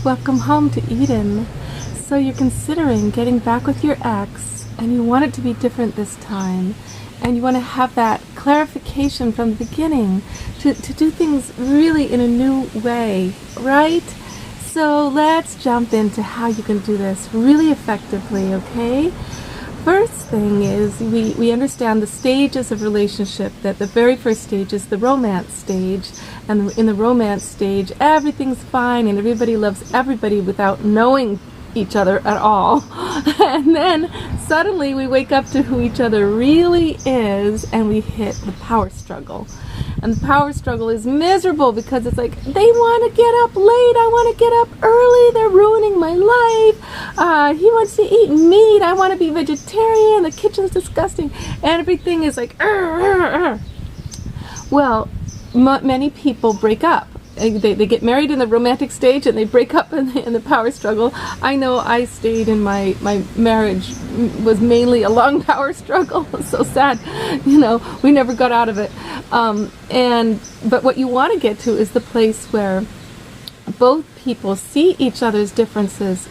welcome home to Eden. So you're considering getting back with your ex, and you want it to be different this time, and you want to have that clarification from the beginning to do things really in a new way, right? So let's jump into how you can do this really effectively, okay? First thing is we understand the stages of relationship, that the very first stage is the romance stage, and in the romance stage everything's fine and everybody loves everybody without knowing each other at all. And then suddenly we wake up to who each other really is, and we hit the power struggle. And the power struggle is miserable because it's like, they want to get up late, I want to get up early, they're ruining my life, he wants to eat meat, I want to be vegetarian, the kitchen's disgusting, and everything is like, Well, many people break up. They get married in the romantic stage and they break up in the power struggle. I know I stayed in my marriage was mainly a long power struggle. So sad, we never got out of it. But what you want to get to is the place where both people see each other's differences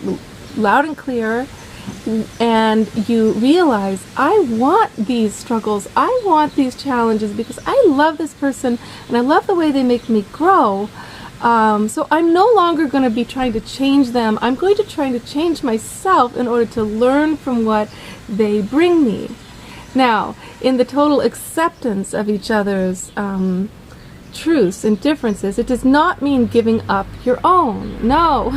loud and clear, and you realize, I want these struggles, I want these challenges because I love this person and I love the way they make me grow. So I'm no longer going to be trying to change them. I'm going to try to change myself in order to learn from what they bring me. Now, in the total acceptance of each other's truths and differences, it does not mean giving up your own. No.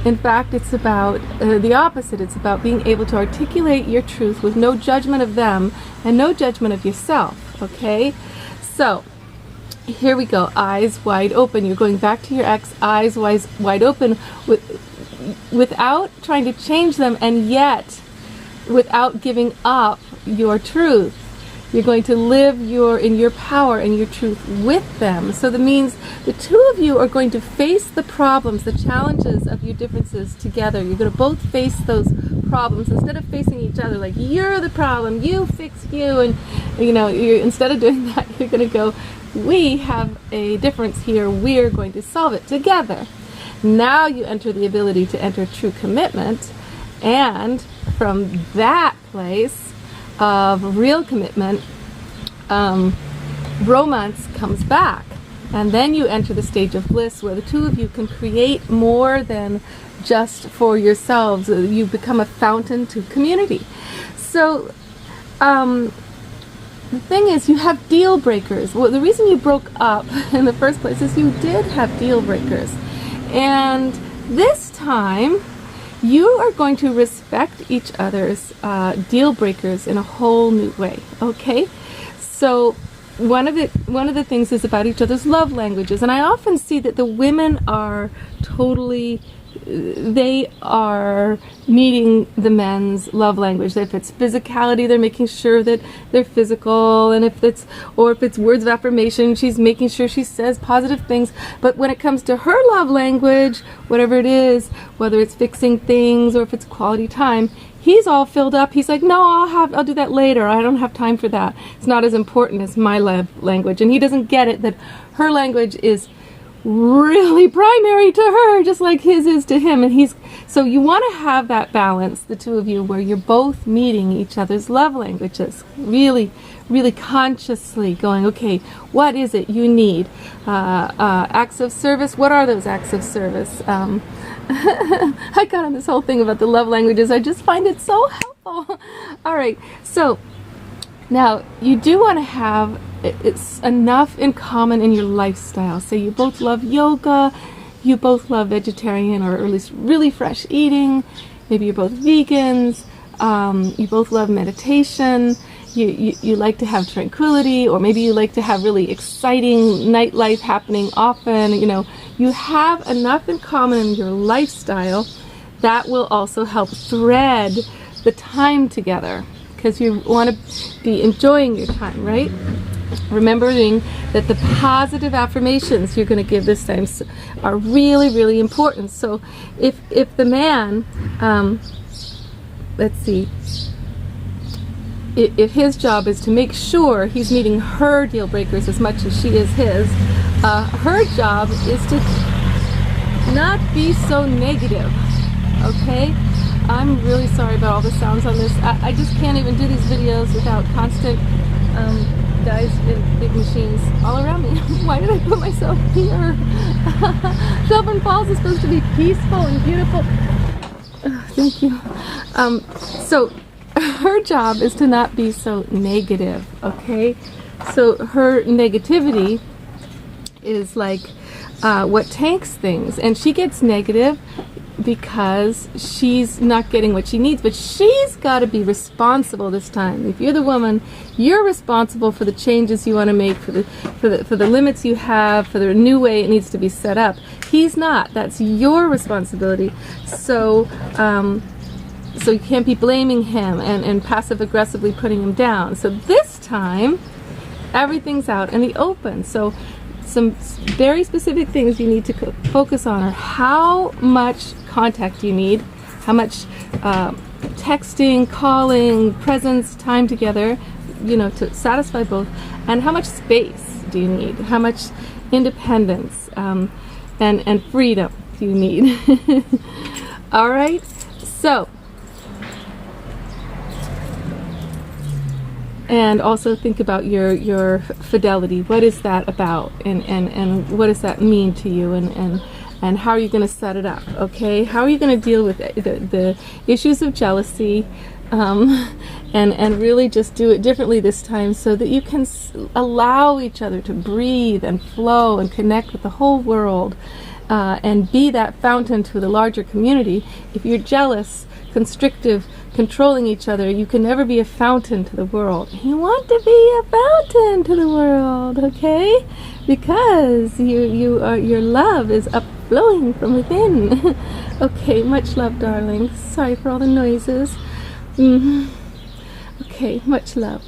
In fact, it's about the opposite. It's about being able to articulate your truth with no judgment of them and no judgment of yourself. Okay? So, here we go. Eyes wide open. You're going back to your ex, eyes wide open, without trying to change them, and yet without giving up your truth. You're going to live in your power and your truth with them. So that means the two of you are going to face the problems, the challenges of your differences together. You're going to both face those problems instead of facing each other like, you're the problem, you fix you, and instead of doing that, you're going to go, we have a difference here, we're going to solve it together. Now you enter the ability to enter true commitment, and from that place of real commitment, romance comes back, and then you enter the stage of bliss where the two of you can create more than just for yourselves. You become a fountain to community. So the thing is, you have deal breakers. Well, the reason you broke up in the first place is you did have deal breakers, and this time you are going to respect each other's deal breakers in a whole new way. Okay, so one of the things is about each other's love languages, and I often see that the women are they are meeting the men's love language. If it's physicality, they're making sure that they're physical, and if it's words of affirmation, she's making sure she says positive things. But when it comes to her love language, whatever it is, whether it's fixing things or if it's quality time, he's all filled up. He's like, no, I'll do that later. I don't have time for that. It's not as important as my love language. And he doesn't get it that her language is really primary to her, just like his is to him. And so you want to have that balance, the two of you, where you're both meeting each other's love languages, really, really consciously going, okay, what is it you need? Acts of service. What are those acts of service? I got on this whole thing about the love languages. I just find it so helpful. All right, so now you do want to have it's enough in common in your lifestyle. So you both love yoga, you both love vegetarian or at least really fresh eating, maybe you're both vegans, you both love meditation, you like to have tranquility, or maybe you like to have really exciting nightlife happening often. You have enough in common in your lifestyle that will also help thread the time together, because you want to be enjoying your time, right? Remembering that the positive affirmations you're going to give this time are really, really important. So if the man, let's see, if his job is to make sure he's meeting her deal breakers as much as she is his, her job is to not be so negative, okay? I'm really sorry about all the sounds on this. I just can't even do these videos without constant guys in big machines all around me. Why did I put myself here? Shelburne Falls is supposed to be peaceful and beautiful. Thank you. So her job is to not be so negative, okay? So her negativity is like what tanks things, and she gets negative because she's not getting what she needs, but she's got to be responsible this time. If you're the woman, you're responsible for the changes you want to make, for the limits you have, for the new way it needs to be set up. He's not. That's your responsibility. So so you can't be blaming him and passive aggressively putting him down. So this time everything's out in the open. So some very specific things you need to focus on are how much contact you need, how much texting, calling, presence, time together, you know, to satisfy both, and how much space do you need, how much independence and freedom do you need. All right, so. And also think about your fidelity. What is that about, and what does that mean to you, and how are you going to set it up? Okay, how are you going to deal with the issues of jealousy, and really just do it differently this time, so that you can allow each other to breathe and flow and connect with the whole world, and be that fountain to the larger community. If you're jealous, constrictive, controlling each other, you can never be a fountain to the world. You want to be a fountain to the world, okay? Because your love is upflowing from within. Okay, much love, darling. Sorry for all the noises. Okay, much love.